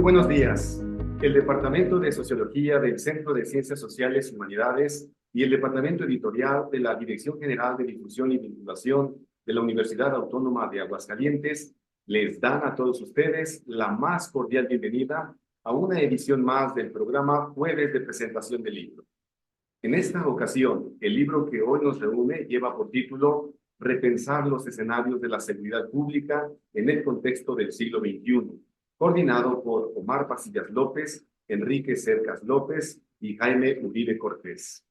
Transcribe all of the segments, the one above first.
buenos días. El Departamento de Sociología del Centro de Ciencias Sociales y Humanidades y el Departamento Editorial de la Dirección General de Difusión y Vinculación de la Universidad Autónoma de Aguascalientes les dan a todos ustedes la más cordial bienvenida a una edición más del programa Jueves de Presentación del Libro. En esta ocasión, el libro que hoy nos reúne lleva por título Repensar los escenarios de la seguridad pública en el contexto del siglo XXI, coordinado por Omar Pasillas López, Enrique Cercas López y Jaime Uribe Cortés.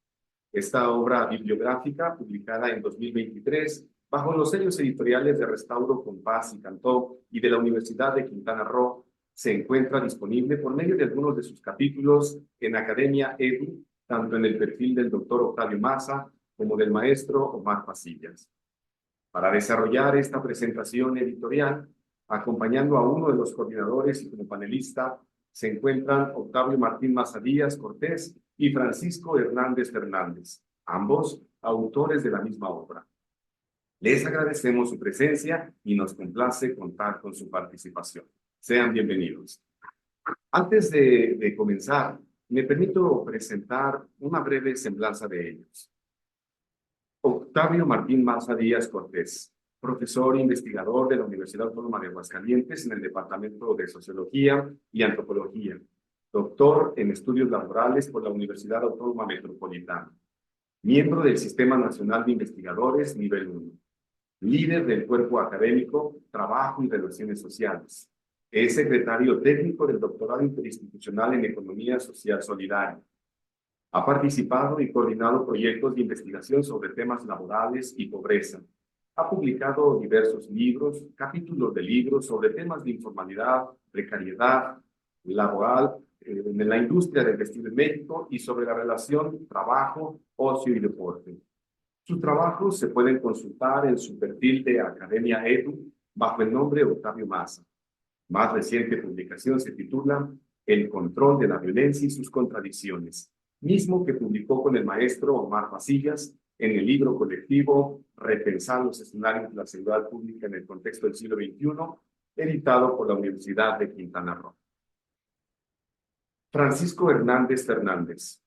Esta obra bibliográfica, publicada en 2023, bajo los sellos editoriales de Restauro, Compás y Cantó y de la Universidad de Quintana Roo, se encuentra disponible por medio de algunos de sus capítulos en Academia Edu, tanto en el perfil del doctor Octavio Maza como del maestro Omar Pasillas. Para desarrollar esta presentación editorial, acompañando a uno de los coordinadores y como panelista, se encuentran Octavio Martín Maza Díaz Cortés y Francisco Hernández Fernández, ambos autores de la misma obra. Les agradecemos su presencia y nos complace contar con su participación. Sean bienvenidos. Antes de comenzar, me permito presentar una breve semblanza de ellos. Octavio Martín Maza Díaz Cortés, profesor e investigador de la Universidad Autónoma de Aguascalientes en el Departamento de Sociología y Antropología, doctor en Estudios Laborales por la Universidad Autónoma Metropolitana, miembro del Sistema Nacional de Investigadores Nivel 1, líder del cuerpo académico Trabajo y Relaciones Sociales. Es secretario técnico del Doctorado Interinstitucional en Economía Social Solidaria. Ha participado y coordinado proyectos de investigación sobre temas laborales y pobreza. Ha publicado diversos libros, capítulos de libros sobre temas de informalidad, precariedad laboral en la industria del vestido en México y sobre la relación trabajo, ocio y deporte. Sus trabajos se pueden consultar en su perfil de Academia Edu bajo el nombre Octavio Maza. Más reciente publicación se titula El control de la violencia y sus contradicciones, mismo que publicó con el maestro Omar Pasillas en el libro colectivo Repensar los escenarios de la seguridad pública en el contexto del siglo XXI, editado por la Universidad de Quintana Roo. Francisco Hernández Fernández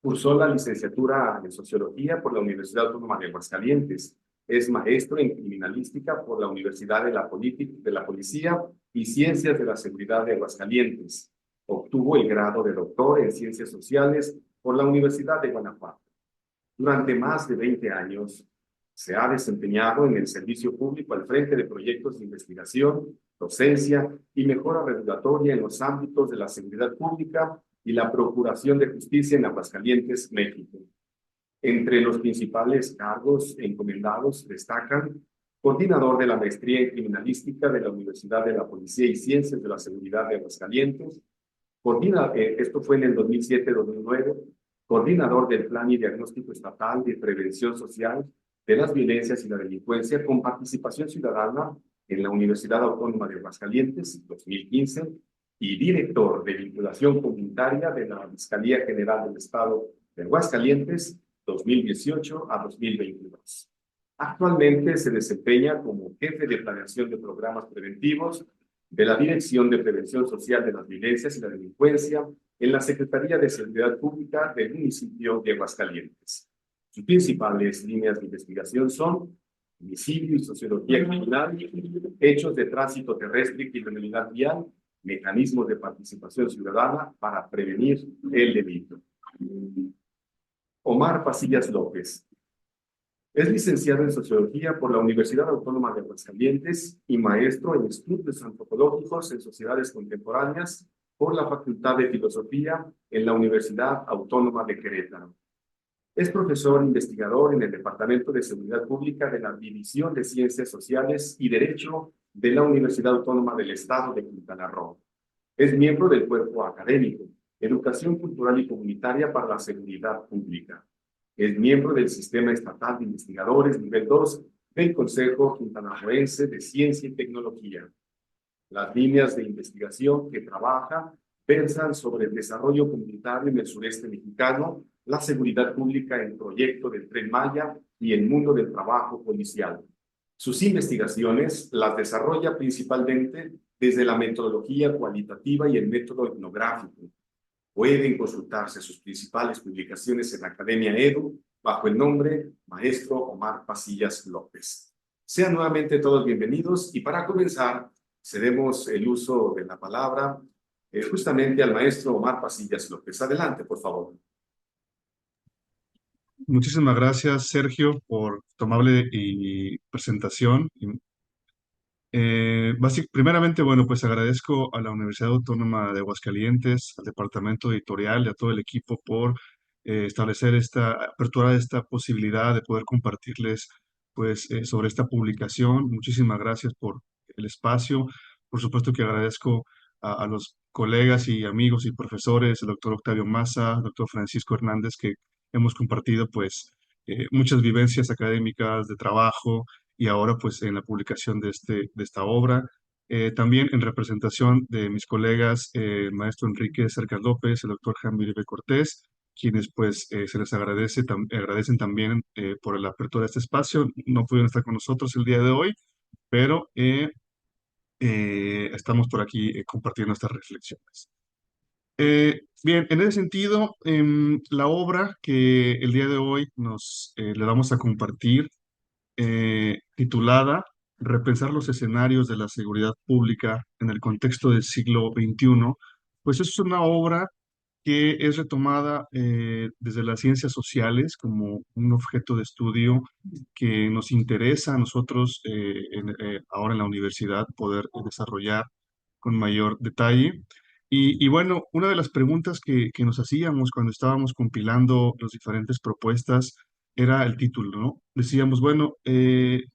cursó la licenciatura en Sociología por la Universidad Autónoma de Aguascalientes. Es maestro en Criminalística por la Universidad de la Policía y Ciencias de la Seguridad de Aguascalientes. Obtuvo el grado de doctor en Ciencias Sociales por la Universidad de Guanajuato. Durante más de 20 años, se ha desempeñado en el servicio público al frente de proyectos de investigación, docencia y mejora regulatoria en los ámbitos de la seguridad pública y la Procuración de Justicia en Aguascalientes, México. Entre los principales cargos encomendados destacan coordinador de la maestría en criminalística de la Universidad de la Policía y Ciencias de la Seguridad de Aguascalientes, esto fue en el 2007-2009, coordinador del Plan y Diagnóstico Estatal de Prevención Social de las Violencias y la Delincuencia con Participación Ciudadana en la Universidad Autónoma de Aguascalientes, 2015, y director de Vinculación Comunitaria de la Fiscalía General del Estado de Aguascalientes, 2018 a 2022. Actualmente se desempeña como jefe de planeación de programas preventivos de la Dirección de Prevención Social de las Violencias y la Delincuencia en la Secretaría de Seguridad Pública del municipio de Aguascalientes. Sus principales líneas de investigación son homicidio y sociología criminal, hechos de tránsito terrestre y criminalidad vial, mecanismos de participación ciudadana para prevenir el delito. Omar Pasillas López es licenciado en Sociología por la Universidad Autónoma de Aguascalientes y maestro en Estudios Antropológicos en Sociedades Contemporáneas por la Facultad de Filosofía en la Universidad Autónoma de Querétaro. Es profesor investigador en el Departamento de Seguridad Pública de la División de Ciencias Sociales y Derecho de la Universidad Autónoma del Estado de Quintana Roo. Es miembro del cuerpo académico Educación Cultural y Comunitaria para la Seguridad Pública. Es miembro del Sistema Estatal de Investigadores Nivel 2 del Consejo Quintanarroense de Ciencia y Tecnología. Las líneas de investigación que trabaja versan sobre el desarrollo comunitario en el sureste mexicano, la seguridad pública en proyecto del Tren Maya y el mundo del trabajo policial. Sus investigaciones las desarrolla principalmente desde la metodología cualitativa y el método etnográfico. Pueden consultarse sus principales publicaciones en la Academia Edu bajo el nombre Maestro Omar Pasillas López. Sean nuevamente todos bienvenidos y para comenzar cedemos el uso de la palabra justamente al maestro Omar Pasillas López. Adelante, por favor. Muchísimas gracias, Sergio, por tu amable presentación. Primeramente, bueno, pues agradezco a la Universidad Autónoma de Aguascalientes, al departamento editorial y a todo el equipo por establecer apertura de esta posibilidad de poder compartirles, pues, sobre esta publicación. Muchísimas gracias por el espacio. Por supuesto que agradezco a los colegas y amigos y profesores, el doctor Octavio Maza, el doctor Francisco Hernández, que hemos compartido, pues, muchas vivencias académicas de trabajo y ahora pues en la publicación de esta obra. También en representación de mis colegas, el maestro Enrique Cercas López, el doctor Jaime Uribe Cortés, quienes pues se les agradecen también por la apertura de este espacio. No pudieron estar con nosotros el día de hoy, pero estamos por aquí compartiendo estas reflexiones. Bien, en ese sentido, la obra que el día de hoy le vamos a compartir titulada Repensar los escenarios de la seguridad pública en el contexto del siglo XXI, pues es una obra que es retomada desde las ciencias sociales como un objeto de estudio que nos interesa a nosotros ahora en la universidad poder desarrollar con mayor detalle. Y bueno, una de las preguntas que nos hacíamos cuando estábamos compilando las diferentes propuestas era el título, ¿no? Decíamos, bueno,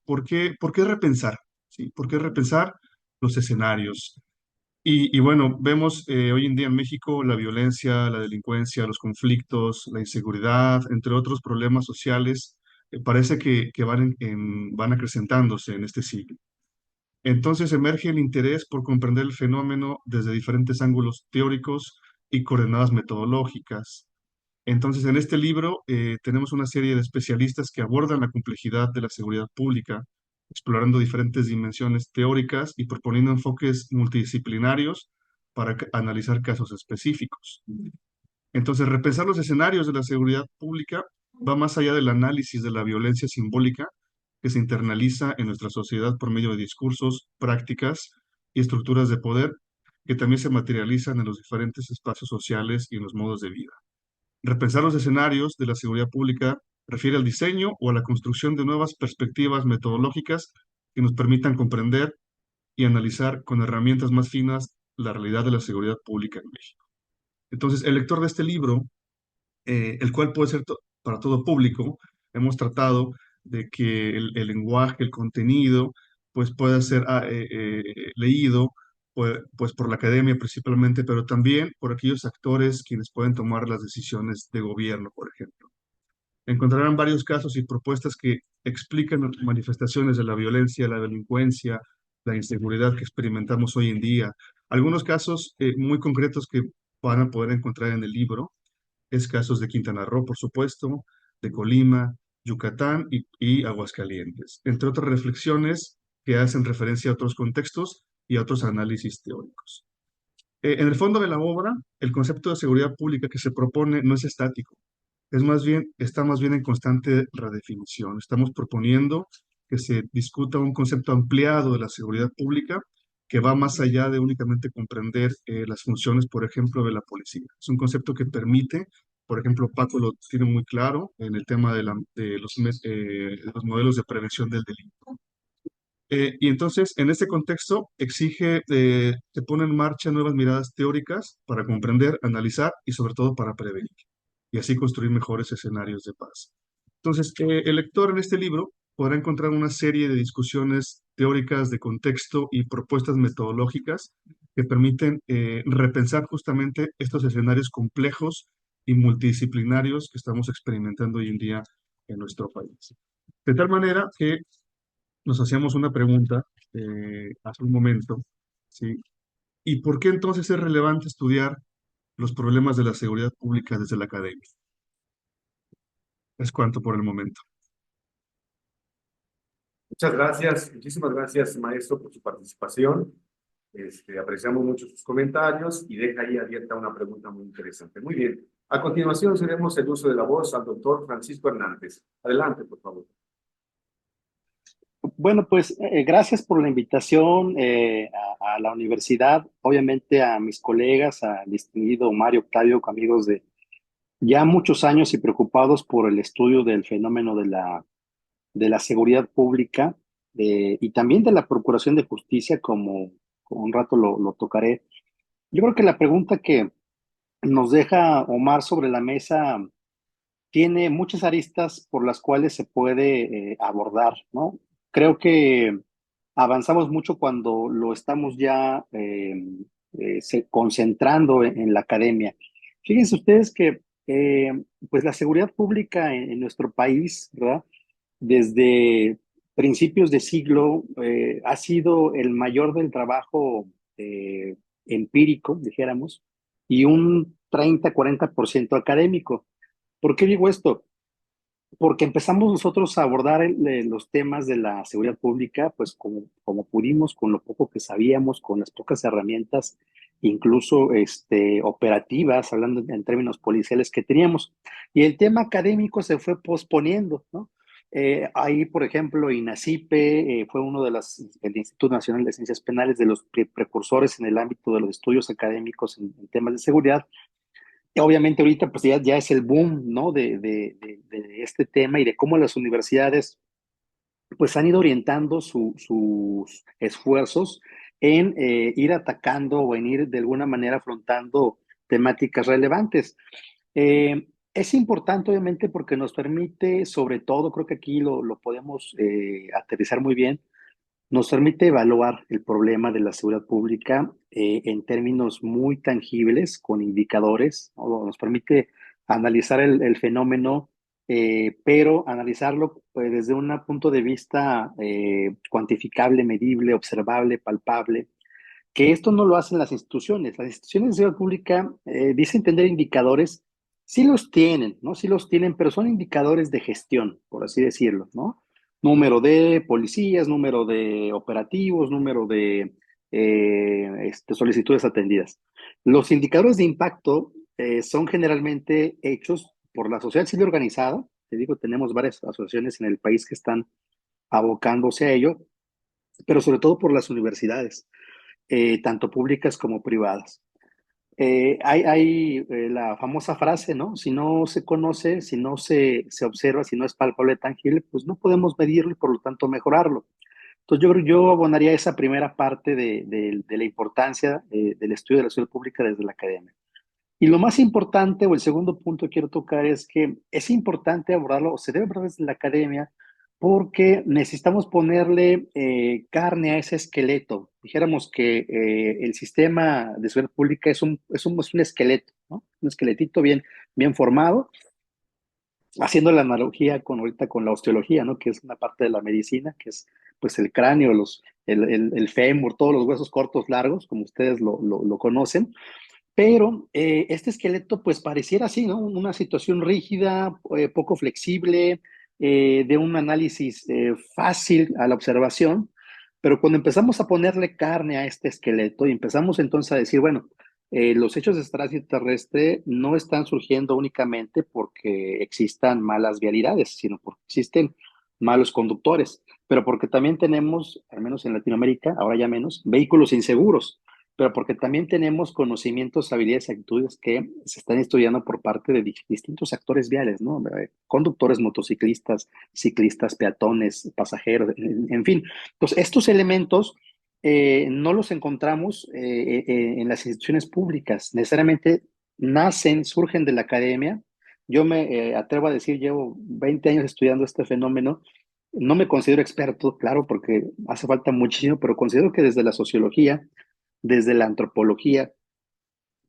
por qué repensar? ¿Sí? ¿Por qué repensar los escenarios? Y bueno, vemos hoy en día en México la violencia, la delincuencia, los conflictos, la inseguridad, entre otros problemas sociales, parece que van acrecentándose en este siglo. Entonces emerge el interés por comprender el fenómeno desde diferentes ángulos teóricos y coordenadas metodológicas. Entonces, en este libro tenemos una serie de especialistas que abordan la complejidad de la seguridad pública, explorando diferentes dimensiones teóricas y proponiendo enfoques multidisciplinarios para analizar casos específicos. Entonces, repensar los escenarios de la seguridad pública va más allá del análisis de la violencia simbólica que se internaliza en nuestra sociedad por medio de discursos, prácticas y estructuras de poder que también se materializan en los diferentes espacios sociales y en los modos de vida. Repensar los escenarios de la seguridad pública refiere al diseño o a la construcción de nuevas perspectivas metodológicas que nos permitan comprender y analizar con herramientas más finas la realidad de la seguridad pública en México. Entonces, el lector de este libro, el cual puede ser para todo público, hemos tratado de que el lenguaje, el contenido, pues pueda ser leído pues por la academia principalmente, pero también por aquellos actores quienes pueden tomar las decisiones de gobierno, por ejemplo. Encontrarán varios casos y propuestas que explican las manifestaciones de la violencia, la delincuencia, la inseguridad que experimentamos hoy en día. Algunos casos muy concretos que van a poder encontrar en el libro es casos de Quintana Roo, por supuesto, de Colima, Yucatán y Aguascalientes, entre otras reflexiones que hacen referencia a otros contextos y a otros análisis teóricos. En el fondo de la obra, el concepto de seguridad pública que se propone no es estático, está más bien en constante redefinición. Estamos proponiendo que se discuta un concepto ampliado de la seguridad pública que va más allá de únicamente comprender las funciones, por ejemplo, de la policía. Es un concepto que permite, por ejemplo, Paco lo tiene muy claro en el tema de los modelos de prevención del delito. Y entonces, en este contexto, se pone en marcha nuevas miradas teóricas para comprender, analizar y sobre todo para prevenir, y así construir mejores escenarios de paz. Entonces, el lector en este libro podrá encontrar una serie de discusiones teóricas de contexto y propuestas metodológicas que permiten repensar justamente estos escenarios complejos y multidisciplinarios que estamos experimentando hoy en día en nuestro país. De tal manera que nos hacíamos una pregunta hace un momento, ¿sí? ¿Y por qué entonces es relevante estudiar los problemas de la seguridad pública desde la academia? Es cuanto por el momento. Muchas gracias, muchísimas gracias, maestro, por su participación. Apreciamos mucho sus comentarios y deja ahí abierta una pregunta muy interesante. Muy bien. A continuación, cedemos el uso de la voz al doctor Francisco Hernández. Adelante, por favor. Bueno, pues gracias por la invitación a la universidad, obviamente a mis colegas, al distinguido Mario Octavio, amigos de ya muchos años y preocupados por el estudio del fenómeno de la seguridad pública y también de la procuración de justicia, como un rato lo tocaré. Yo creo que la pregunta que nos deja Omar sobre la mesa tiene muchas aristas por las cuales se puede abordar, ¿no? Creo que avanzamos mucho cuando lo estamos ya concentrando en la academia. Fíjense ustedes que pues la seguridad pública en nuestro país, ¿verdad? Desde principios de siglo ha sido el mayor del trabajo empírico, dijéramos, y un 30-40% académico. ¿Por qué digo esto? Porque empezamos nosotros a abordar los temas de la seguridad pública, pues como pudimos, con lo poco que sabíamos, con las pocas herramientas, incluso operativas, hablando en términos policiales que teníamos. Y el tema académico se fue posponiendo, ¿no? Ahí, por ejemplo, INACIPE fue uno de el Instituto Nacional de Ciencias Penales, de los precursores en el ámbito de los estudios académicos en temas de seguridad. Obviamente ahorita pues ya es el boom, ¿no? De este tema y de cómo las universidades pues han ido orientando sus esfuerzos en ir atacando o en ir de alguna manera afrontando temáticas relevantes. Es importante obviamente porque nos permite, sobre todo, creo que aquí lo podemos aterrizar muy bien, nos permite evaluar el problema de la seguridad pública en términos muy tangibles, con indicadores, ¿no? Nos permite analizar el fenómeno, pero analizarlo desde un punto de vista cuantificable, medible, observable, palpable, que esto no lo hacen las instituciones. Las instituciones de seguridad pública dicen tener indicadores, sí los tienen, ¿no? Sí los tienen, pero son indicadores de gestión, por así decirlo, ¿no? Número de policías, número de operativos, número de solicitudes atendidas. Los indicadores de impacto son generalmente hechos por la sociedad civil organizada. Te digo, tenemos varias asociaciones en el país que están abocándose a ello, pero sobre todo por las universidades, tanto públicas como privadas. Hay la famosa frase, ¿no? Si no se conoce, si no se observa, si no es palpable, tangible, pues no podemos medirlo y por lo tanto mejorarlo. Entonces yo abonaría esa primera parte de la importancia del estudio de la salud pública desde la academia. Y lo más importante, o el segundo punto que quiero tocar, es que es importante abordarlo, o se debe abordar desde la academia, porque necesitamos ponerle carne a ese esqueleto. Dijéramos que el sistema de seguridad pública es un esqueleto, ¿no? Un esqueletito bien formado, haciendo la analogía ahorita con la osteología, ¿no? Que es una parte de la medicina, que es pues el cráneo, el fémur, todos los huesos cortos, largos, como ustedes lo conocen. Pero este esqueleto pues pareciera así, ¿no? Una situación rígida, poco flexible, de un análisis fácil a la observación, pero cuando empezamos a ponerle carne a este esqueleto y empezamos entonces a decir, bueno, los hechos de tránsito terrestre no están surgiendo únicamente porque existan malas vialidades, sino porque existen malos conductores, pero porque también tenemos, al menos en Latinoamérica, ahora ya menos, vehículos inseguros, pero porque también tenemos conocimientos, habilidades y actitudes que se están estudiando por parte de distintos actores viales, ¿no? Conductores, motociclistas, ciclistas, peatones, pasajeros, en fin. Entonces, estos elementos no los encontramos en las instituciones públicas, necesariamente surgen de la academia. Yo me atrevo a decir, llevo 20 años estudiando este fenómeno. No me considero experto, claro, porque hace falta muchísimo, pero considero que desde la sociología, desde la antropología,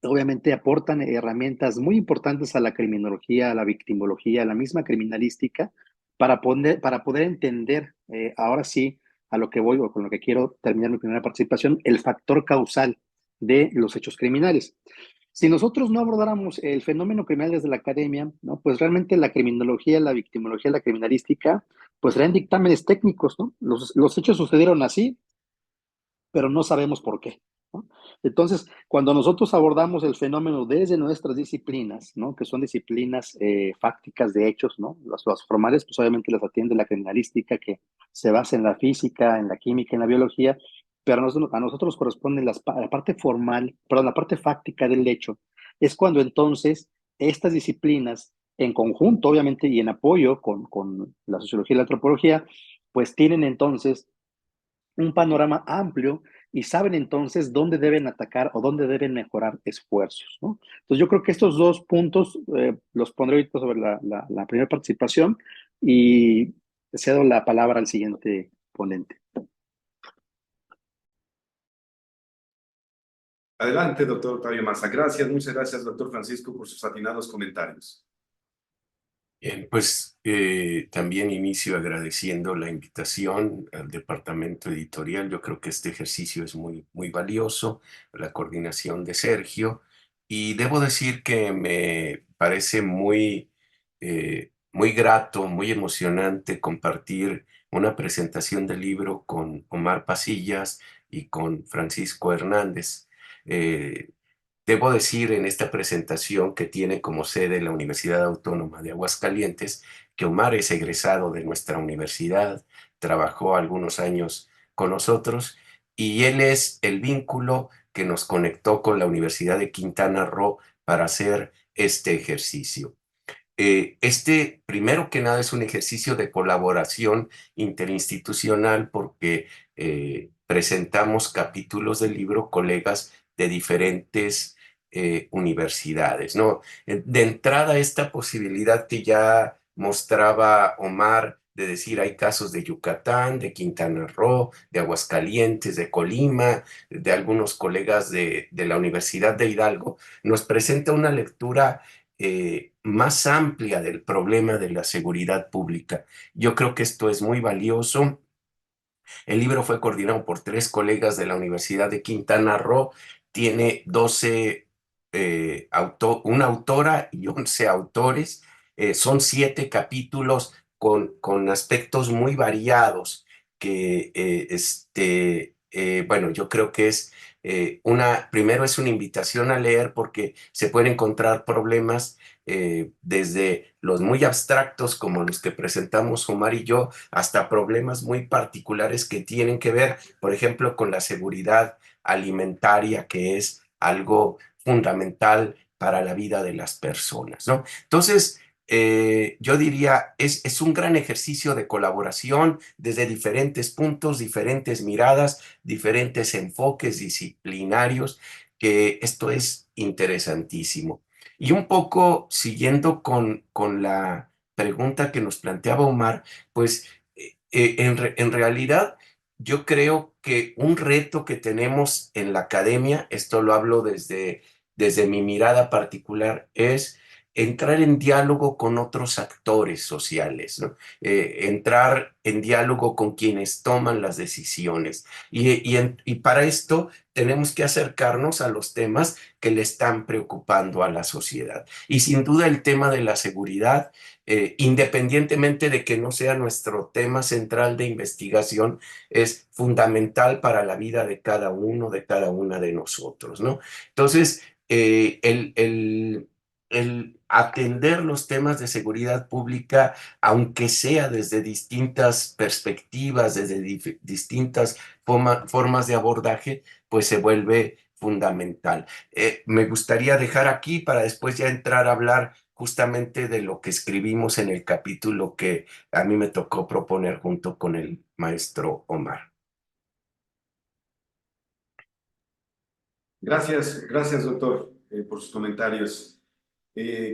obviamente aportan herramientas muy importantes a la criminología, a la victimología, a la misma criminalística, para poder entender, ahora sí, a lo que voy o con lo que quiero terminar mi primera participación, el factor causal de los hechos criminales. Si nosotros no abordáramos el fenómeno criminal desde la academia, ¿no? Pues realmente la criminología, la victimología, la criminalística, pues eran dictámenes técnicos, ¿no? Los hechos sucedieron así, pero no sabemos por qué, ¿no? Entonces, cuando nosotros abordamos el fenómeno desde nuestras disciplinas, ¿no? Que son disciplinas fácticas de hechos, ¿no? Las formales, pues obviamente las atiende la criminalística, que se basa en la física, en la química, en la biología, pero a nosotros nos corresponde la parte formal, perdón, la parte fáctica del hecho. Es cuando entonces estas disciplinas, en conjunto, obviamente, y en apoyo con la sociología y la antropología, pues tienen entonces un panorama amplio y saben entonces dónde deben atacar o dónde deben mejorar esfuerzos, ¿no? Entonces yo creo que estos dos puntos los pondré ahorita sobre la primera participación y cedo la palabra al siguiente ponente. Adelante, doctor Octavio Maza. Gracias, muchas gracias, doctor Francisco, por sus atinados comentarios. Bien, pues también inicio agradeciendo la invitación al departamento editorial. Yo creo que este ejercicio es muy valioso, la coordinación de Sergio, y debo decir que me parece muy grato, muy emocionante compartir una presentación del libro con Omar Pasillas y con Francisco Hernández. Eh, Debo decir en esta presentación, que tiene como sede la Universidad Autónoma de Aguascalientes, que Omar es egresado de nuestra universidad, trabajó algunos años con nosotros y él es el vínculo que nos conectó con la Universidad de Quintana Roo para hacer este ejercicio. Este, primero que nada, es un ejercicio de colaboración interinstitucional porque presentamos capítulos del libro colegas de diferentes universidades, ¿no? De entrada, esta posibilidad que ya mostraba Omar de decir, hay casos de Yucatán, de Quintana Roo, de Aguascalientes, de Colima, de algunos colegas de la Universidad de Hidalgo, nos presenta una lectura más amplia del problema de la seguridad pública. Yo creo que esto es muy valioso. El libro fue coordinado por 3 colegas de la Universidad de Quintana Roo. Tiene 12, una autora y 11 autores. Son 7 capítulos con aspectos muy variados que, bueno, yo creo que es primero es una invitación a leer porque se pueden encontrar problemas desde los muy abstractos como los que presentamos Omar y yo, hasta problemas muy particulares que tienen que ver, por ejemplo, con la seguridad alimentaria, que es algo fundamental para la vida de las personas, ¿no? Entonces, yo diría, es un gran ejercicio de colaboración desde diferentes puntos, diferentes miradas, diferentes enfoques disciplinarios, que esto es interesantísimo. Y un poco siguiendo con la pregunta que nos planteaba Omar, pues en realidad yo creo que un reto que tenemos en la academia, esto lo hablo desde mi mirada particular, es entrar en diálogo con otros actores sociales, ¿no? Entrar en diálogo con quienes toman las decisiones. Y para esto tenemos que acercarnos a los temas que le están preocupando a la sociedad. Y sin duda el tema de la seguridad, independientemente de que no sea nuestro tema central de investigación, es fundamental para la vida de cada uno, de cada una de nosotros, ¿no? Entonces, el atender los temas de seguridad pública, aunque sea desde distintas perspectivas, desde distintas formas de abordaje, pues se vuelve fundamental. Me gustaría dejar aquí para después ya entrar a hablar justamente de lo que escribimos en el capítulo que a mí me tocó proponer junto con el maestro Omar. Gracias, gracias, doctor, por sus comentarios.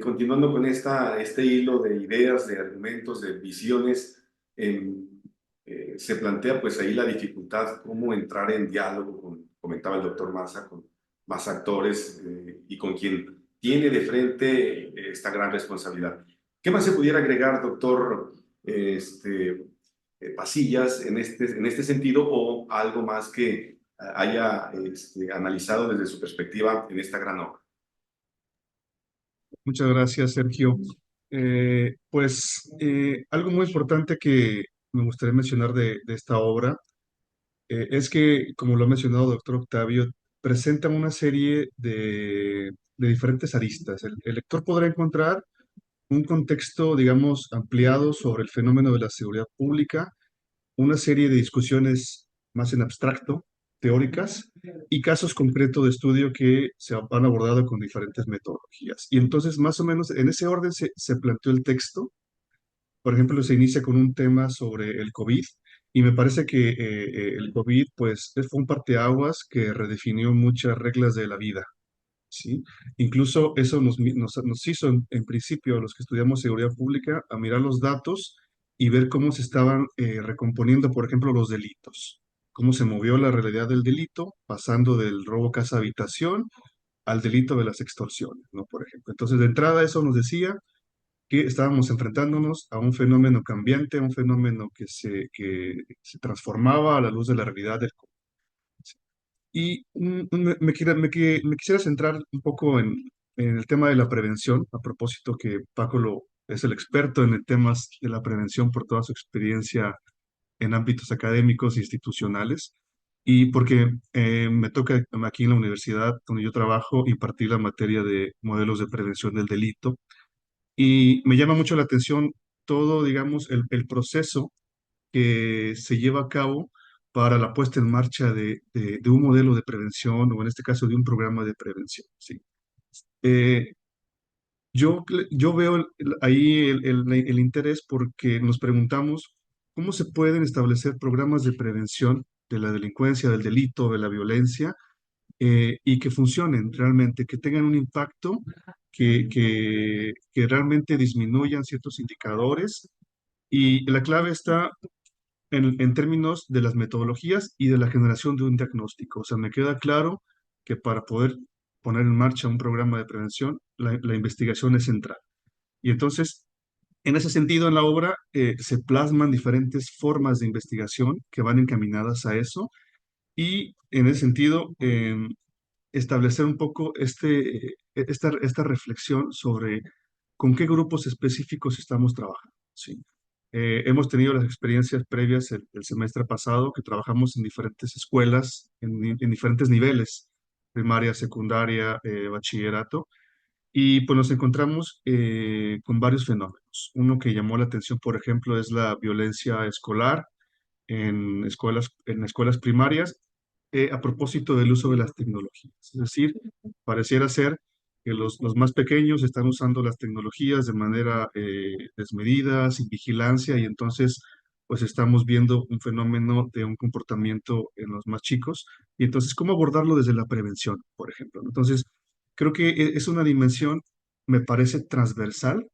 Continuando con este hilo de ideas, de argumentos, de visiones, se plantea pues ahí la dificultad, cómo entrar en diálogo comentaba el doctor Maza, con más actores y con quien tiene de frente esta gran responsabilidad. ¿Qué más se pudiera agregar, doctor Pasillas, en este sentido, o algo más que haya analizado desde su perspectiva en esta gran obra? Muchas gracias, Sergio. Algo muy importante que me gustaría mencionar de esta obra es que, como lo ha mencionado doctor Octavio, presentan una serie de diferentes aristas. El lector podrá encontrar un contexto, digamos, ampliado sobre el fenómeno de la seguridad pública, una serie de discusiones más en abstracto, teóricas, y casos concretos de estudio que se han abordado con diferentes metodologías. Y entonces, más o menos, en ese orden se planteó el texto. Por ejemplo, se inicia con un tema sobre el COVID y me parece que el COVID, pues, fue un parteaguas que redefinió muchas reglas de la vida, ¿sí? Incluso eso nos hizo, en principio, a los que estudiamos seguridad pública, a mirar los datos y ver cómo se estaban recomponiendo, por ejemplo, los delitos, cómo se movió la realidad del delito, pasando del robo casa-habitación al delito de las extorsiones, ¿no? Por ejemplo. Entonces, de entrada, eso nos decía que estábamos enfrentándonos a un fenómeno cambiante, a un fenómeno que se transformaba a la luz de la realidad del COVID. Y me quisiera centrar un poco en el tema de la prevención, a propósito que Paco es el experto en el tema de la prevención por toda su experiencia en ámbitos académicos e institucionales, y porque me toca aquí en la universidad donde yo trabajo impartir la materia de modelos de prevención del delito, y me llama mucho la atención todo, digamos, el proceso que se lleva a cabo para la puesta en marcha de un modelo de prevención o en este caso de un programa de prevención. ¿Sí? Eh, yo veo ahí el interés porque nos preguntamos cómo se pueden establecer programas de prevención de la delincuencia, del delito, de la violencia, y que funcionen realmente, que tengan un impacto, que realmente disminuyan ciertos indicadores. Y la clave está en términos de las metodologías y de la generación de un diagnóstico. O sea, me queda claro que para poder poner en marcha un programa de prevención, la investigación es central. Y entonces, en ese sentido, en la obra se plasman diferentes formas de investigación que van encaminadas a eso. Y en ese sentido, establecer un poco esta reflexión sobre con qué grupos específicos estamos trabajando. ¿Sí? Hemos tenido las experiencias previas el semestre pasado que trabajamos en diferentes escuelas, en diferentes niveles, primaria, secundaria, bachillerato, y pues nos encontramos con varios fenómenos. Uno que llamó la atención, por ejemplo, es la violencia escolar en escuelas primarias, a propósito del uso de las tecnologías. Es decir, pareciera ser que los más pequeños están usando las tecnologías de manera desmedida, sin vigilancia, y entonces pues estamos viendo un fenómeno de un comportamiento en los más chicos. Y entonces, ¿cómo abordarlo desde la prevención, por ejemplo? Entonces, creo que es una dimensión, me parece transversal,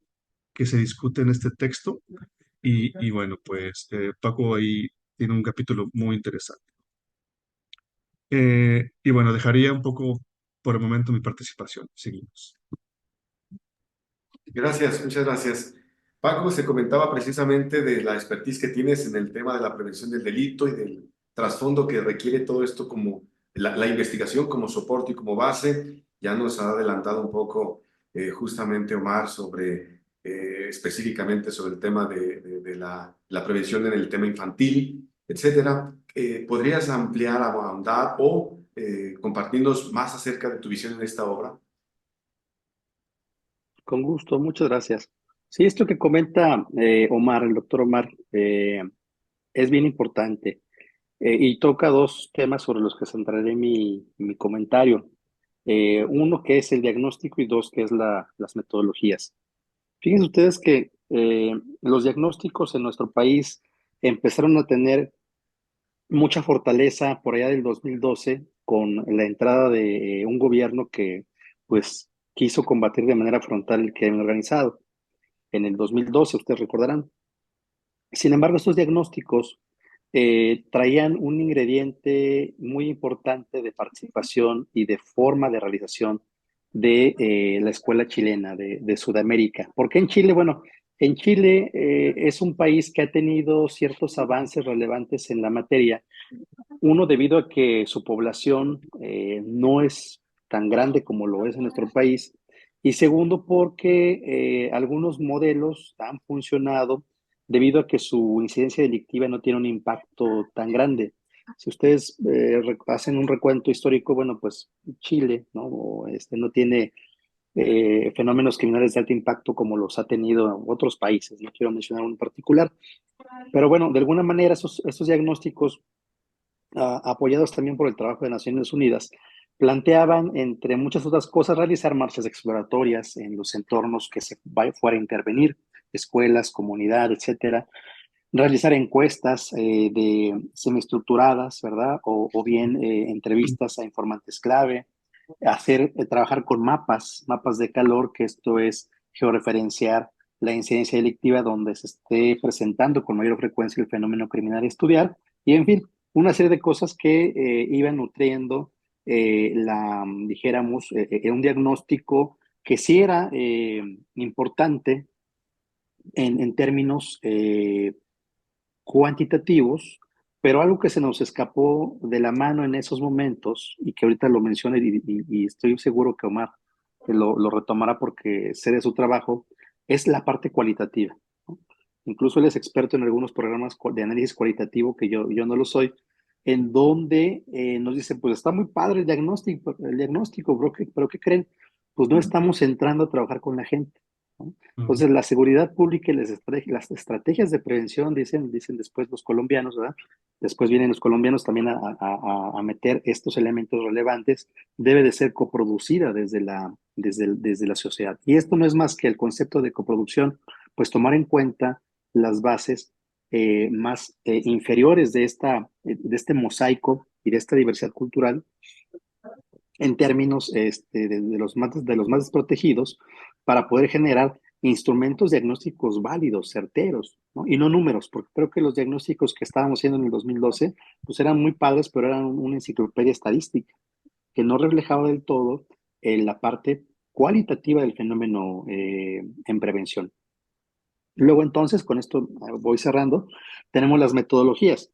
que se discute en este texto. Y bueno, pues Paco ahí tiene un capítulo muy interesante. Y bueno, dejaría un poco por el momento mi participación. Seguimos. Gracias, muchas gracias. Paco, se comentaba precisamente de la expertise que tienes en el tema de la prevención del delito y del trasfondo que requiere todo esto como la investigación como soporte y como base. Ya nos ha adelantado un poco justamente Omar sobre específicamente sobre el tema de la prevención en el tema infantil, etcétera. ¿Podrías ampliar, ahondar o compartirnos más acerca de tu visión en esta obra? Con gusto, muchas gracias. Sí, esto que comenta Omar, el doctor Omar, es bien importante y toca dos temas sobre los que centraré mi comentario. Uno que es el diagnóstico y dos que es las metodologías. Fíjense ustedes que los diagnósticos en nuestro país empezaron a tener mucha fortaleza por allá del 2012 con la entrada de un gobierno que pues quiso combatir de manera frontal el crimen organizado en el 2012, ustedes recordarán. Sin embargo, estos diagnósticos traían un ingrediente muy importante de participación y de forma de realización de la escuela chilena de Sudamérica. ¿Por qué en Chile? Bueno, en Chile es un país que ha tenido ciertos avances relevantes en la materia. Uno, debido a que su población no es tan grande como lo es en nuestro país. Y segundo, porque algunos modelos han funcionado debido a que su incidencia delictiva no tiene un impacto tan grande. Si ustedes hacen un recuento histórico, bueno, pues Chile, ¿no? No tiene fenómenos criminales de alto impacto como los ha tenido otros países, no quiero mencionar uno en particular, pero bueno, de alguna manera esos diagnósticos, apoyados también por el trabajo de Naciones Unidas, planteaban, entre muchas otras cosas, realizar marchas exploratorias en los entornos que se fuera a intervenir, escuelas, comunidad, etcétera, realizar encuestas semiestructuradas, ¿verdad? O bien entrevistas a informantes clave, trabajar con mapas de calor, que esto es georreferenciar la incidencia delictiva donde se esté presentando con mayor frecuencia el fenómeno criminal y estudiar, y en fin, una serie de cosas que iban nutriendo dijéramos, un diagnóstico que sí era importante en términos cuantitativos, pero algo que se nos escapó de la mano en esos momentos, y que ahorita lo mencioné y estoy seguro que Omar lo retomará porque sé de su trabajo, es la parte cualitativa, ¿no? Incluso él es experto en algunos programas de análisis cualitativo, que yo no lo soy, en donde nos dice, pues está muy padre el diagnóstico, pero ¿qué creen? Pues no estamos entrando a trabajar con la gente, ¿no? Ujú. Entonces, la seguridad pública y las estrategias de prevención, dicen después los colombianos, ¿verdad? Después vienen los colombianos también a meter estos elementos relevantes, debe de ser coproducida desde la sociedad. Y esto no es más que el concepto de coproducción, pues tomar en cuenta las bases más inferiores de este mosaico y de esta diversidad cultural en términos de los más desprotegidos, para poder generar instrumentos diagnósticos válidos, certeros, ¿no? Y no números, porque creo que los diagnósticos que estábamos haciendo en el 2012 pues eran muy padres, pero eran una enciclopedia estadística que no reflejaba del todo la parte cualitativa del fenómeno en prevención. Luego entonces, con esto voy cerrando, tenemos las metodologías.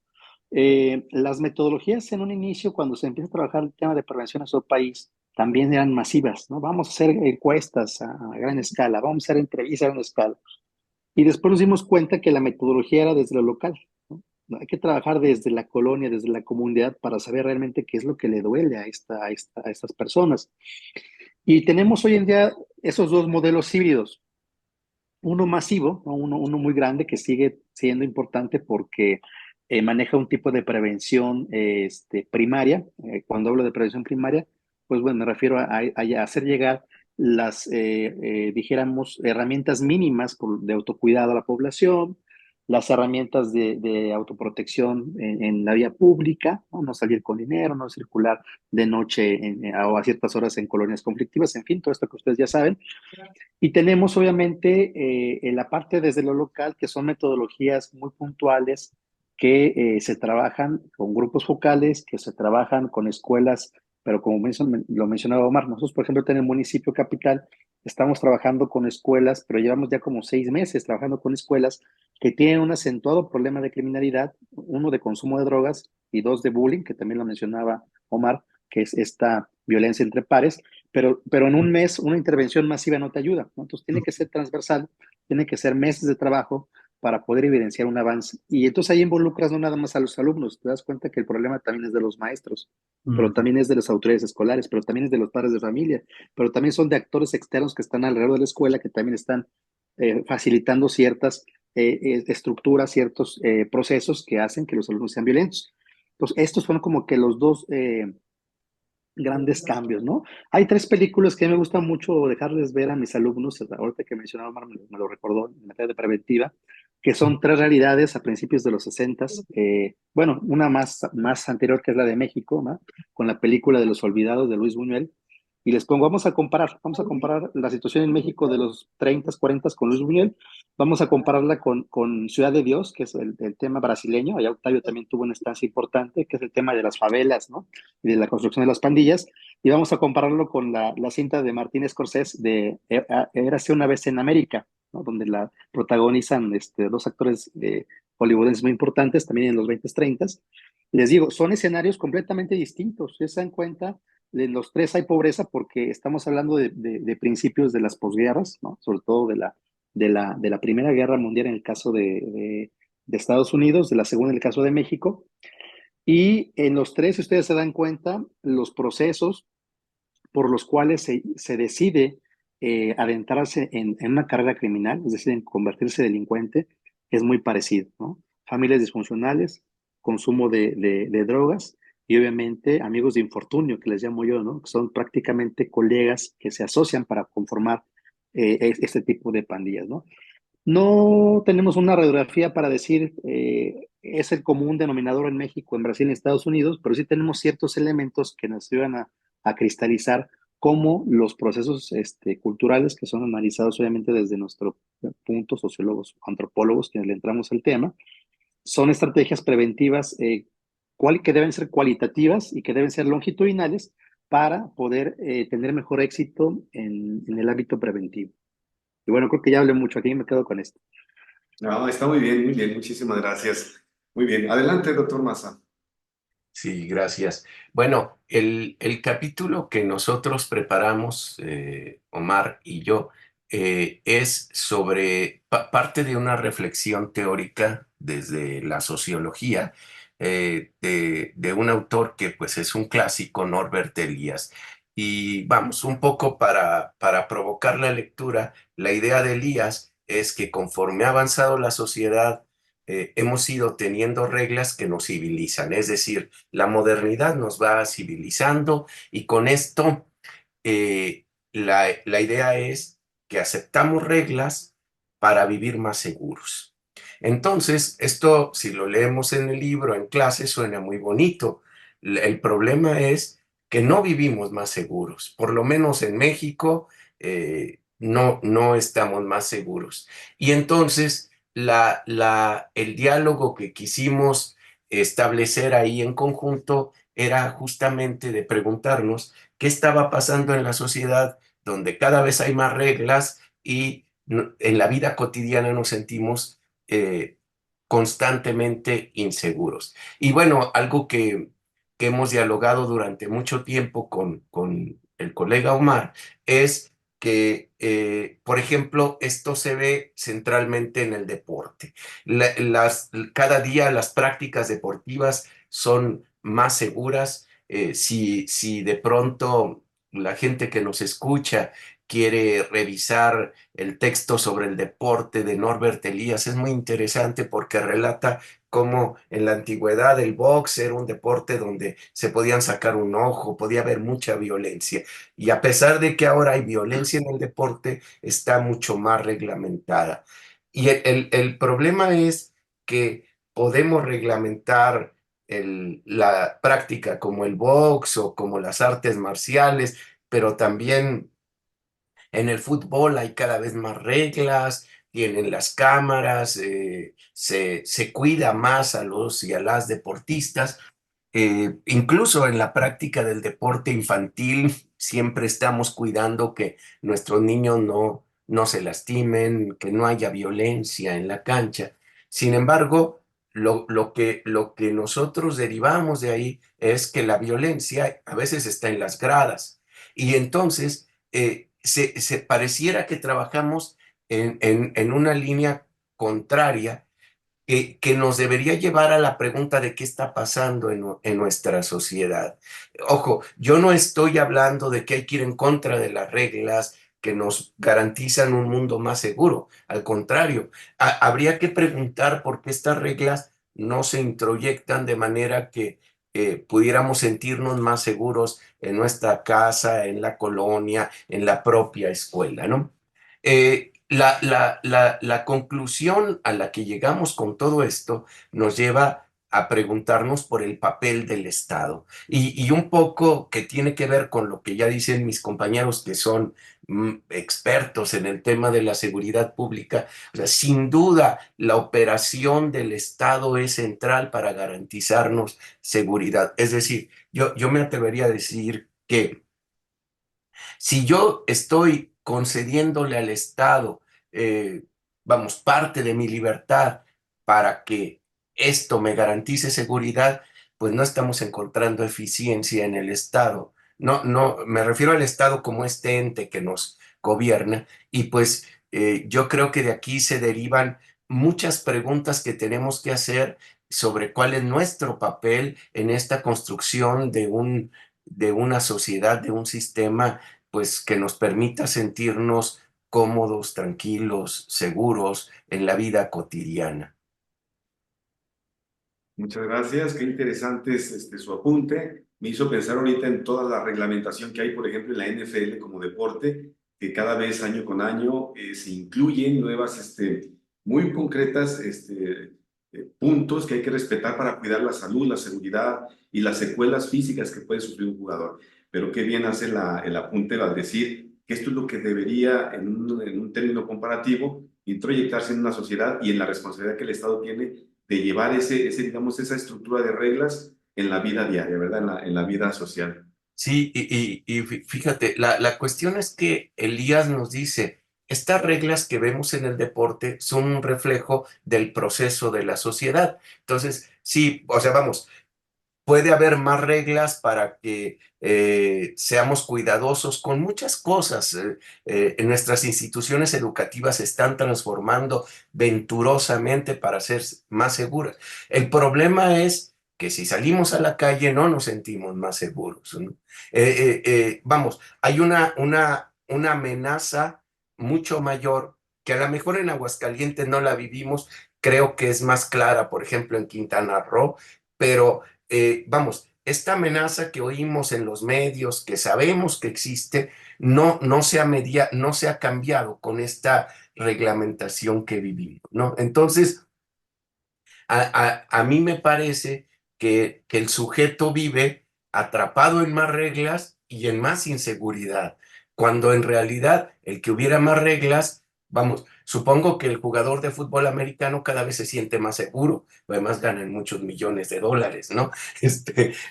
Las metodologías en un inicio, cuando se empieza a trabajar el tema de prevención en nuestro país, también eran masivas, ¿no? Vamos a hacer encuestas a gran escala, vamos a hacer entrevistas a gran escala. Y después nos dimos cuenta que la metodología era desde lo local, ¿no? Hay que trabajar desde la colonia, desde la comunidad, para saber realmente qué es lo que le duele a estas personas. Y tenemos hoy en día esos dos modelos híbridos, uno masivo, ¿no? Uno muy grande que sigue siendo importante porque maneja un tipo de prevención primaria. Cuando hablo de prevención primaria, pues bueno, me refiero a hacer llegar dijéramos, herramientas mínimas de autocuidado a la población, las herramientas de autoprotección en la vía pública, ¿no? No salir con dinero, no circular de noche o a ciertas horas en colonias conflictivas, en fin, todo esto que ustedes ya saben. Y tenemos obviamente en la parte desde lo local, que son metodologías muy puntuales que se trabajan con grupos focales, que se trabajan con escuelas, pero como lo mencionaba Omar, nosotros por ejemplo en el municipio capital estamos trabajando con escuelas, pero llevamos ya como 6 meses trabajando con escuelas que tienen un acentuado problema de criminalidad, uno de consumo de drogas y dos de bullying, que también lo mencionaba Omar, que es esta violencia entre pares, pero en un mes una intervención masiva no te ayuda, ¿no? Entonces tiene que ser transversal, tiene que ser meses de trabajo para poder evidenciar un avance. Y entonces ahí involucras no nada más a los alumnos, te das cuenta que el problema también es de los maestros, pero Ujú. también es de las autoridades escolares, pero también es de los padres de familia, pero también son de actores externos que están alrededor de la escuela, que también están facilitando ciertas estructuras, ciertos procesos que hacen que los alumnos sean violentos. Entonces, estos son como que los dos grandes cambios, ¿no? Hay 3 películas que me gusta mucho dejarles ver a mis alumnos, ahorita que mencionaba Omar me lo recordó en materia de preventiva, que son 3 realidades a principios de los 60. Bueno, una más anterior, que es la de México, ¿no? Con la película de Los Olvidados de Luis Buñuel, y les pongo, vamos a comparar la situación en México de los 30, 40 con Luis Buñuel, vamos a compararla con Ciudad de Dios, que es el tema brasileño, allá Octavio también tuvo una estancia importante, que es el tema de las favelas, ¿no? Y de la construcción de las pandillas, y vamos a compararlo con la cinta de Martin Scorsese de Érase una vez en América, ¿no? Donde la protagonizan dos actores hollywoodenses muy importantes, también en los 20s, 30s. Les digo, son escenarios completamente distintos. Si se dan cuenta, en los 3 hay pobreza porque estamos hablando de principios de las posguerras, ¿no? Sobre todo de la Primera Guerra Mundial en el caso de Estados Unidos, de la Segunda en el caso de México, Y en los tres, si ustedes se dan cuenta, los procesos por los cuales se decide adentrarse en una carrera criminal, es decir, en convertirse en delincuente, es muy parecido, ¿no? Familias disfuncionales, consumo de drogas y obviamente amigos de infortunio, que les llamo yo, ¿no? Que son prácticamente colegas que se asocian para conformar este tipo de pandillas, ¿no? No tenemos una radiografía para decir es el común denominador en México, en Brasil y en Estados Unidos, pero sí tenemos ciertos elementos que nos ayudan a cristalizar cómo los procesos culturales, que son analizados obviamente desde nuestro punto, sociólogos, antropólogos, quienes le entramos al tema, son estrategias preventivas que deben ser cualitativas y que deben ser longitudinales para poder tener mejor éxito en el ámbito preventivo. Y bueno, creo que ya hablé mucho aquí, me quedo con esto. No, está muy bien, muchísimas gracias. Muy bien, adelante, doctor Maza. Sí, gracias. Bueno, el capítulo que nosotros preparamos, Omar y yo, es sobre parte de una reflexión teórica desde la sociología de un autor que pues es un clásico, Norbert Elias. Y vamos, un poco para provocar la lectura, la idea de Elias es que conforme ha avanzado la sociedad, hemos ido teniendo reglas que nos civilizan, es decir, la modernidad nos va civilizando y con esto la idea es que aceptamos reglas para vivir más seguros. Entonces, esto, si lo leemos en el libro, en clase, suena muy bonito. El problema es que no vivimos más seguros. Por lo menos en México, no estamos más seguros. Y entonces, el diálogo que quisimos establecer ahí en conjunto era justamente de preguntarnos qué estaba pasando en la sociedad donde cada vez hay más reglas y en la vida cotidiana nos sentimos constantemente inseguros. Y bueno, algo que hemos dialogado durante mucho tiempo con el colega Omar es que, por ejemplo, esto se ve centralmente en el deporte. Cada día las prácticas deportivas son más seguras. Si de pronto la gente que nos escucha quiere revisar el texto sobre el deporte de Norbert Elias, es muy interesante porque relata cómo en la antigüedad el box era un deporte donde se podían sacar un ojo, podía haber mucha violencia. Y a pesar de que ahora hay violencia en el deporte, está mucho más reglamentada. Y el problema es que podemos reglamentar la práctica como el box o como las artes marciales, pero también en el fútbol hay cada vez más reglas, tienen las cámaras, se cuida más a los y a las deportistas. Incluso en la práctica del deporte infantil siempre estamos cuidando que nuestros niños no se lastimen, que no haya violencia en la cancha. Sin embargo, lo que nosotros derivamos de ahí es que la violencia a veces está en las gradas y entonces se pareciera que trabajamos en una línea contraria que nos debería llevar a la pregunta de qué está pasando en nuestra sociedad. Ojo, yo no estoy hablando de que hay que ir en contra de las reglas que nos garantizan un mundo más seguro. Al contrario, habría que preguntar por qué estas reglas no se introyectan de manera que pudiéramos sentirnos más seguros en nuestra casa, en la colonia, en la propia escuela, ¿no? La conclusión a la que llegamos con todo esto nos lleva a preguntarnos por el papel del Estado y un poco que tiene que ver con lo que ya dicen mis compañeros que son expertos en el tema de la seguridad pública. O sea, sin duda la operación del Estado es central para garantizarnos seguridad. Es decir, yo me atrevería a decir que si yo estoy concediéndole al Estado, vamos, parte de mi libertad para que esto me garantice seguridad, pues no estamos encontrando eficiencia en el Estado. No, me refiero al Estado como este ente que nos gobierna y pues yo creo que de aquí se derivan muchas preguntas que tenemos que hacer sobre cuál es nuestro papel en esta construcción de una sociedad, de un sistema, pues que nos permita sentirnos cómodos, tranquilos, seguros en la vida cotidiana. Muchas gracias, qué interesante es su apunte. Me hizo pensar ahorita en toda la reglamentación que hay, por ejemplo, en la NFL como deporte, que cada vez año con año se incluyen nuevas, muy concretas puntos que hay que respetar para cuidar la salud, la seguridad y las secuelas físicas que puede sufrir un jugador. Pero qué bien hace el apunte al decir que esto es lo que debería, en un término comparativo, introyectarse en una sociedad y en la responsabilidad que el Estado tiene de llevar digamos, esa estructura de reglas en la vida diaria, ¿verdad? En la vida social. Sí, y fíjate, la cuestión es que Elías nos dice, estas reglas que vemos en el deporte son un reflejo del proceso de la sociedad. Entonces, sí, o sea, vamos, puede haber más reglas para que seamos cuidadosos con muchas cosas. En nuestras instituciones educativas se están transformando venturosamente para ser más seguras. El problema es que si salimos a la calle no nos sentimos más seguros, ¿no? Vamos, hay una amenaza mucho mayor que a lo mejor en Aguascalientes no la vivimos, creo que es más clara, por ejemplo, en Quintana Roo, pero vamos, esta amenaza que oímos en los medios, que sabemos que existe, no se ha cambiado con esta reglamentación que vivimos, ¿no? Entonces, a mí me parece que el sujeto vive atrapado en más reglas y en más inseguridad, cuando en realidad el que hubiera más reglas, vamos, supongo que el jugador de fútbol americano cada vez se siente más seguro, además ganan muchos millones de dólares, ¿no?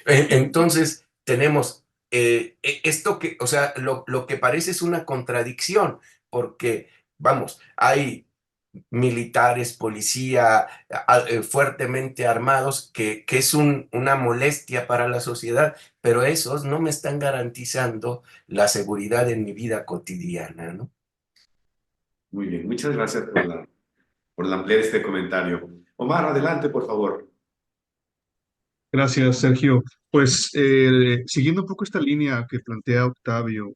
Entonces, tenemos esto que, o sea, lo que parece es una contradicción, porque, vamos, hay militares, policía, fuertemente armados, que es una molestia para la sociedad, pero esos no me están garantizando la seguridad en mi vida cotidiana, ¿no? Muy bien, muchas gracias por ampliar este comentario. Omar, adelante, por favor. Gracias, Sergio. Pues siguiendo un poco esta línea que plantea Octavio,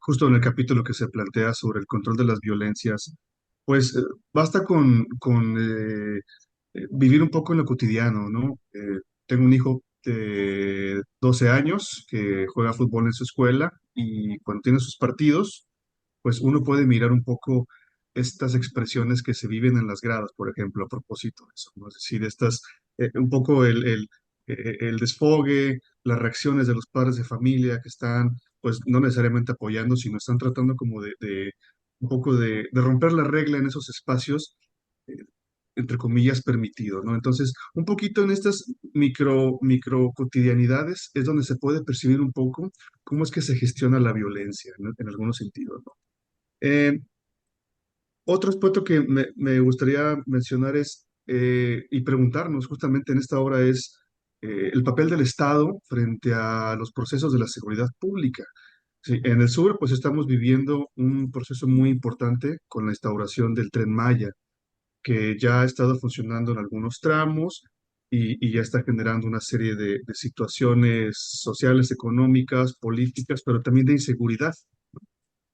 justo en el capítulo que se plantea sobre el control de las violencias, pues basta con vivir un poco en lo cotidiano, ¿no? Tengo un hijo de 12 años que juega fútbol en su escuela y cuando tiene sus partidos, pues uno puede mirar un poco estas expresiones que se viven en las gradas, por ejemplo, a propósito de eso, ¿no? Es decir, un poco el desfogue, las reacciones de los padres de familia que están, pues, no necesariamente apoyando, sino están tratando como de un poco de romper la regla en esos espacios, eh, entre comillas, permitidos, ¿no? Entonces, un poquito en estas micro cotidianidades es donde se puede percibir un poco cómo es que se gestiona la violencia, ¿no? En algunos sentidos, ¿no? Eh, Otro aspecto que me gustaría mencionar y preguntarnos justamente en esta obra es el papel del Estado frente a los procesos de la seguridad pública. Sí, en el sur, pues estamos viviendo un proceso muy importante con la instauración del Tren Maya, que ya ha estado funcionando en algunos tramos y ya está generando una serie de situaciones sociales, económicas, políticas, pero también de inseguridad.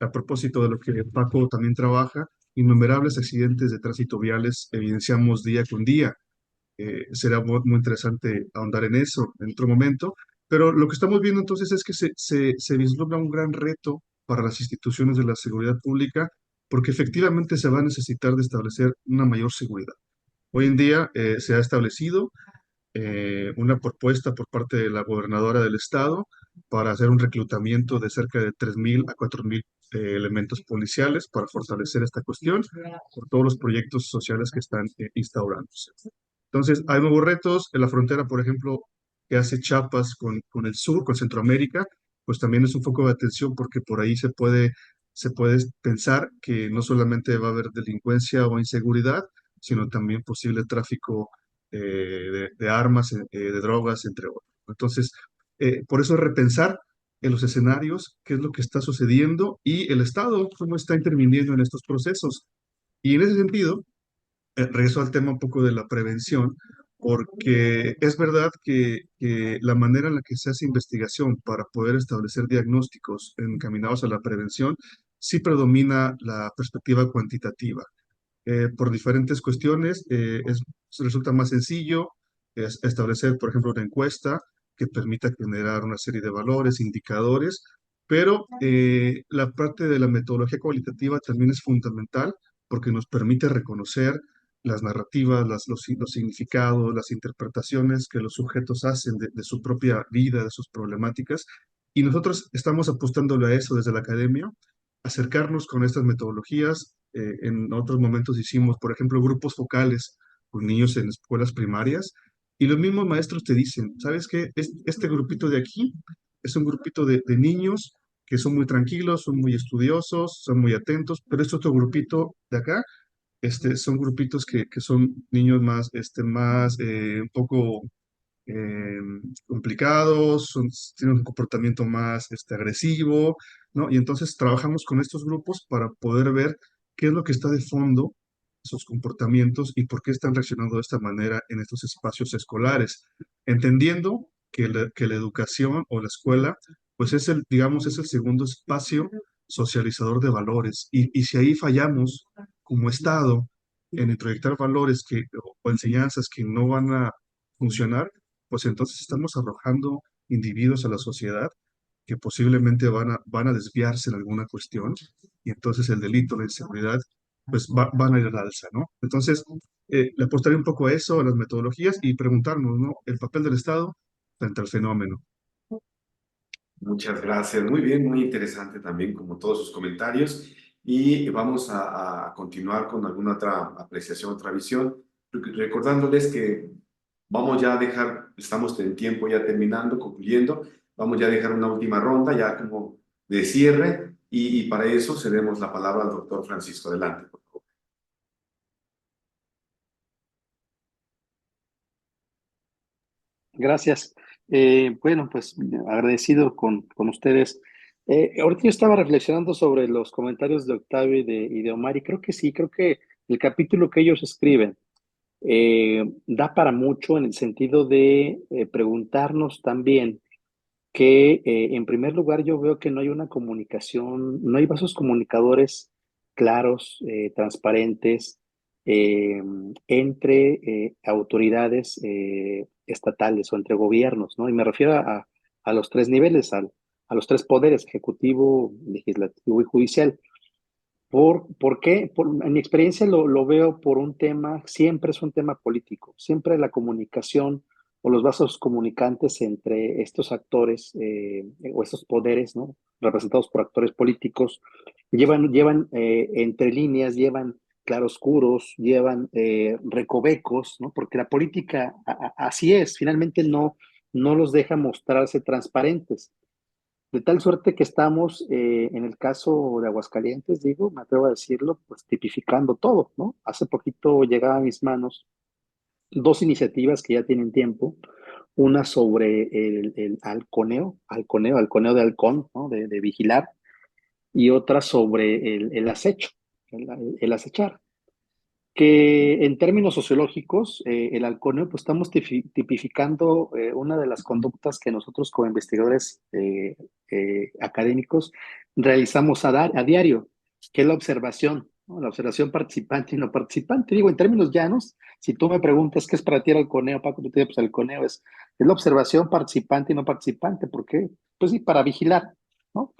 A propósito de lo que Paco también trabaja, innumerables accidentes de tránsito viales evidenciamos día con día. Será muy interesante ahondar en eso en otro momento, pero lo que estamos viendo entonces es que se vislumbra un gran reto para las instituciones de la seguridad pública, porque efectivamente se va a necesitar de establecer una mayor seguridad. Hoy en día se ha establecido una propuesta por parte de la gobernadora del estado para hacer un reclutamiento de cerca de 3.000 a 4.000 elementos policiales para fortalecer esta cuestión por todos los proyectos sociales que están instaurándose. Entonces, hay nuevos retos en la frontera, por ejemplo, que hace Chiapas con el sur, con Centroamérica, pues también es un foco de atención porque por ahí se puede pensar que no solamente va a haber delincuencia o inseguridad, sino también posible tráfico de armas, de drogas, entre otros. Entonces, por eso repensar en los escenarios qué es lo que está sucediendo y el Estado cómo está interviniendo en estos procesos. Y en ese sentido, regreso al tema un poco de la prevención, porque es verdad que la manera en la que se hace investigación para poder establecer diagnósticos encaminados a la prevención, sí predomina la perspectiva cuantitativa. Por diferentes cuestiones, resulta más sencillo establecer, por ejemplo, una encuesta que permita generar una serie de valores, indicadores, pero la parte de la metodología cualitativa también es fundamental porque nos permite reconocer las narrativas, los significados, las interpretaciones que los sujetos hacen de su propia vida, de sus problemáticas. Y nosotros estamos apostándole a eso desde la academia, acercarnos con estas metodologías. En otros momentos hicimos, por ejemplo, grupos focales con niños en escuelas primarias y los mismos maestros te dicen, ¿sabes qué? Este grupito de aquí es un grupito de niños que son muy tranquilos, son muy estudiosos, son muy atentos, pero este otro grupito de acá, son grupitos que son niños más, un poco eh, complicados, tienen un comportamiento más agresivo, ¿no? Y entonces trabajamos con estos grupos para poder ver qué es lo que está de fondo, esos comportamientos y por qué están reaccionando de esta manera en estos espacios escolares, entendiendo que la educación o la escuela, pues es digamos, es el segundo espacio socializador de valores. Y si ahí fallamos como Estado en introyectar valores o enseñanzas que no van a funcionar, pues entonces estamos arrojando individuos a la sociedad que posiblemente van a desviarse en alguna cuestión y entonces el delito, la inseguridad, pues van a ir al alza, ¿no? Entonces, le apostaría un poco a eso, a las metodologías y preguntarnos, ¿no? El papel del Estado frente al fenómeno. Muchas gracias. Muy bien, muy interesante también, como todos sus comentarios. Y vamos a continuar con alguna otra apreciación, otra visión, recordándoles que vamos ya a dejar, estamos en tiempo ya terminando, concluyendo, vamos ya a dejar una última ronda, ya como de cierre, y para eso cedemos la palabra al doctor Francisco. Adelante, por favor. Gracias. Bueno, pues agradecido con ustedes. Ahorita yo estaba reflexionando sobre los comentarios de Octavio y de Omar, y creo que sí, creo que el capítulo que ellos escriben da para mucho en el sentido de preguntarnos también que, en primer lugar, yo veo que no hay una comunicación, no hay vasos comunicadores claros, transparentes, eh, entre autoridades estatales o entre gobiernos, ¿no? Y me refiero a los tres niveles, a los tres poderes, ejecutivo, legislativo y judicial. ¿Por qué? En mi experiencia lo veo por un tema, siempre es un tema político, siempre la comunicación o los vasos comunicantes entre estos actores o estos poderes, ¿no? Representados por actores políticos, llevan entre líneas, llevan claroscuros, llevan recovecos, ¿no? Porque la política así es, finalmente no los deja mostrarse transparentes. De tal suerte que estamos, en el caso de Aguascalientes, digo, me atrevo a decirlo, pues tipificando todo, ¿no? Hace poquito llegaban a mis manos dos iniciativas que ya tienen tiempo, una sobre el halconeo de halcón, ¿no? De vigilar, y otra sobre el acecho, el acechar, que en términos sociológicos, el halconeo, pues estamos tipificando una de las conductas que nosotros como investigadores académicos realizamos a diario, que es la observación, ¿no? La observación participante y no participante. Digo, en términos llanos, si tú me preguntas qué es para ti el halconeo, Paco, yo te digo, pues el halconeo es la observación participante y no participante. ¿Por qué? Pues sí, para vigilar, ¿no?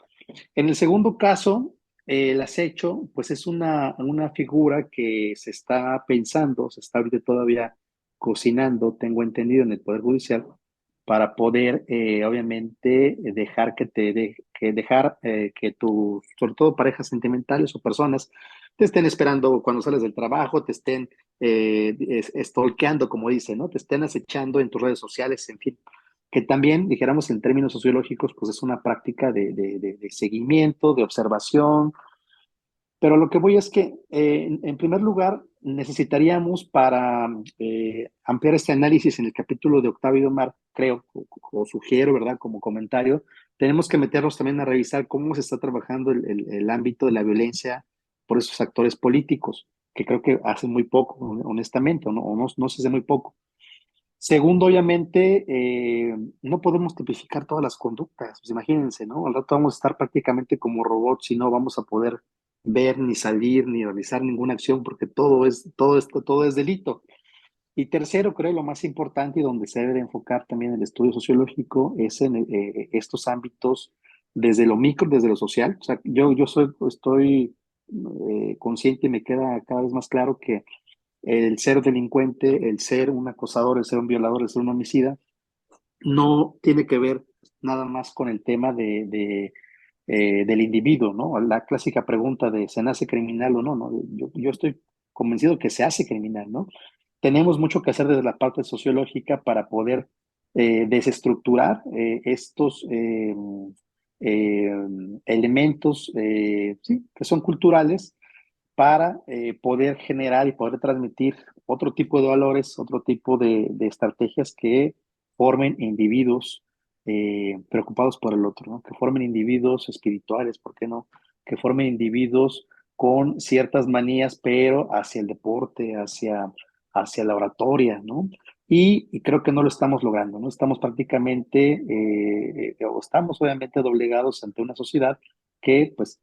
En el segundo caso, el acecho, pues es una figura que se está pensando, se está ahorita todavía cocinando, tengo entendido, en el Poder Judicial, para poder, obviamente, dejar que tus, sobre todo parejas sentimentales o personas, te estén esperando cuando sales del trabajo, te estén stalkeando, como dicen, ¿no? Te estén acechando en tus redes sociales, en fin, que también, dijéramos en términos sociológicos, pues es una práctica de seguimiento, de observación, pero lo que voy es que, en primer lugar, necesitaríamos para ampliar este análisis en el capítulo de Octavio y Omar, creo, o sugiero, ¿verdad? Como comentario, tenemos que meternos también a revisar cómo se está trabajando el ámbito de la violencia por esos actores políticos. que creo que hace muy poco, honestamente, o no se hace muy poco. Segundo, obviamente, no podemos tipificar todas las conductas. Pues imagínense, ¿no? Al rato vamos a estar prácticamente como robots y no vamos a poder ver, ni salir, ni realizar ninguna acción porque todo es delito. Y tercero, creo lo más importante y donde se debe de enfocar también el estudio sociológico es en estos ámbitos desde lo micro, desde lo social. O sea, estoy consciente y me queda cada vez más claro que el ser delincuente, el ser un acosador, el ser un violador, el ser un homicida, no tiene que ver nada más con el tema del individuo, ¿no? La clásica pregunta de ¿se nace criminal o no? ¿No? Yo estoy convencido que se hace criminal, ¿no? Tenemos mucho que hacer desde la parte sociológica para poder desestructurar estos eh, elementos sí, que son culturales para poder generar y poder transmitir otro tipo de valores, otro tipo de estrategias que formen individuos preocupados por el otro, ¿no? Que formen individuos espirituales, ¿por qué no? Que formen individuos con ciertas manías, pero hacia el deporte, hacia la oratoria, ¿no? Y creo que no lo estamos logrando, ¿no? Estamos prácticamente, o estamos obviamente doblegados ante una sociedad que, pues,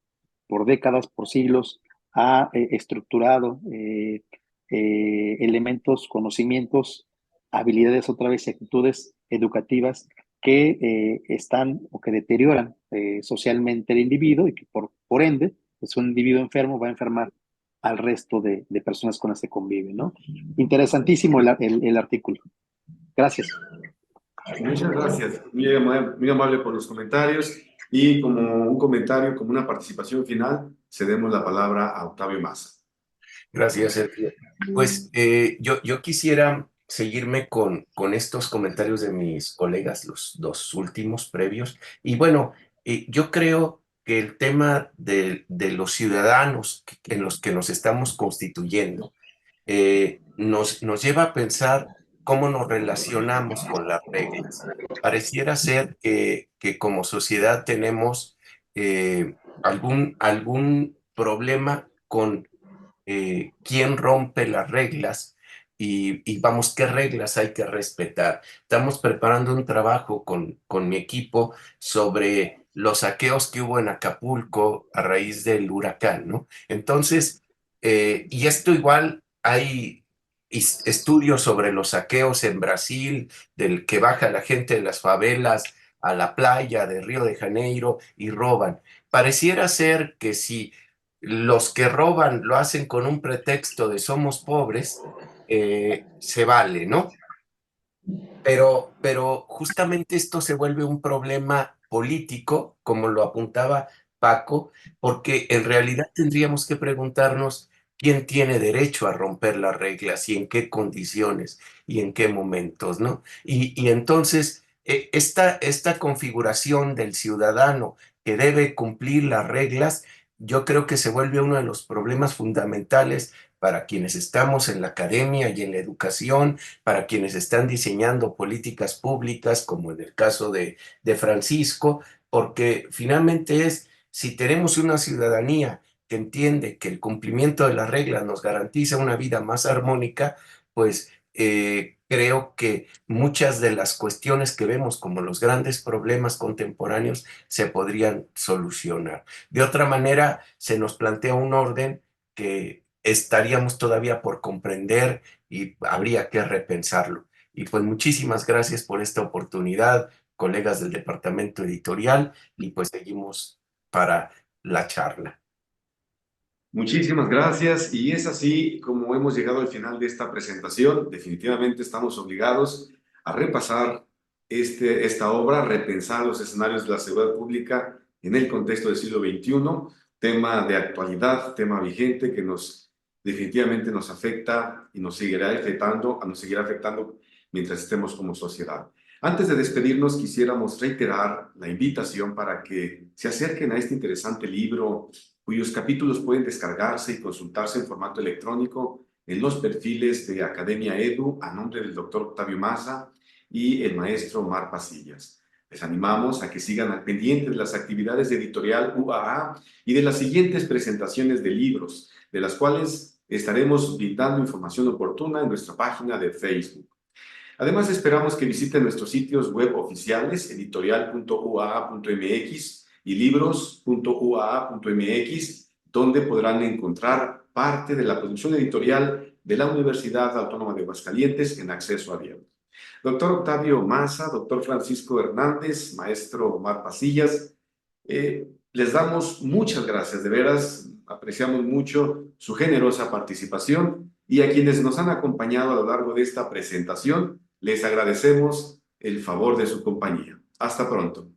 por décadas, por siglos, ha estructurado elementos, conocimientos, habilidades otra vez y actitudes educativas que están o que deterioran socialmente el individuo y que por ende, pues un individuo enfermo va a enfermar al resto de personas con las que convive, ¿no? Interesantísimo el artículo. Gracias. Muchas gracias, muy amable por los comentarios y como un comentario, como una participación final, cedemos la palabra a Octavio Maza. Gracias, Sergio. Pues yo quisiera seguirme con estos comentarios de mis colegas, los dos últimos previos. Y bueno, yo creo que el tema de los ciudadanos en los que nos estamos constituyendo nos lleva a pensar cómo nos relacionamos con las reglas. Pareciera ser que como sociedad tenemos algún problema con quién rompe las reglas y vamos, qué reglas hay que respetar. Estamos preparando un trabajo con mi equipo sobre los saqueos que hubo en Acapulco a raíz del huracán, ¿no? Entonces, y esto igual hay estudios sobre los saqueos en Brasil, del que baja la gente de las favelas a la playa de Río de Janeiro y roban. Pareciera ser que si los que roban lo hacen con un pretexto de somos pobres, se vale, ¿no? Pero justamente esto se vuelve un problema político, como lo apuntaba Paco, porque en realidad tendríamos que preguntarnos quién tiene derecho a romper las reglas y en qué condiciones y en qué momentos, ¿no? Y entonces, esta configuración del ciudadano que debe cumplir las reglas, yo creo que se vuelve uno de los problemas fundamentales para quienes estamos en la academia y en la educación, para quienes están diseñando políticas públicas, como en el caso de Francisco, porque finalmente es, si tenemos una ciudadanía que entiende que el cumplimiento de las reglas nos garantiza una vida más armónica, pues creo que muchas de las cuestiones que vemos como los grandes problemas contemporáneos se podrían solucionar. De otra manera, se nos plantea un orden que estaríamos todavía por comprender y habría que repensarlo. Y pues muchísimas gracias por esta oportunidad, colegas del departamento editorial, y pues seguimos para la charla. Muchísimas gracias y es así como hemos llegado al final de esta presentación. Definitivamente estamos obligados a repasar esta obra, repensar los escenarios de la seguridad pública en el contexto del siglo XXI, tema de actualidad, tema vigente que definitivamente nos afecta y nos seguirá afectando mientras estemos como sociedad. Antes de despedirnos, quisiéramos reiterar la invitación para que se acerquen a este interesante libro cuyos capítulos pueden descargarse y consultarse en formato electrónico en los perfiles de Academia Edu a nombre del doctor Octavio Maza y el maestro Omar Pasillas. Les animamos a que sigan al pendiente de las actividades de Editorial UAA y de las siguientes presentaciones de libros, de las cuales estaremos brindando información oportuna en nuestra página de Facebook. Además, esperamos que visiten nuestros sitios web oficiales, editorial.uaa.mx y libros.uaa.mx, donde podrán encontrar parte de la producción editorial de la Universidad Autónoma de Aguascalientes en acceso abierto. Doctor Octavio Maza, doctor Francisco Hernández, maestro Omar Pasillas, les damos muchas gracias, de veras, apreciamos mucho su generosa participación y a quienes nos han acompañado a lo largo de esta presentación, les agradecemos el favor de su compañía. Hasta pronto.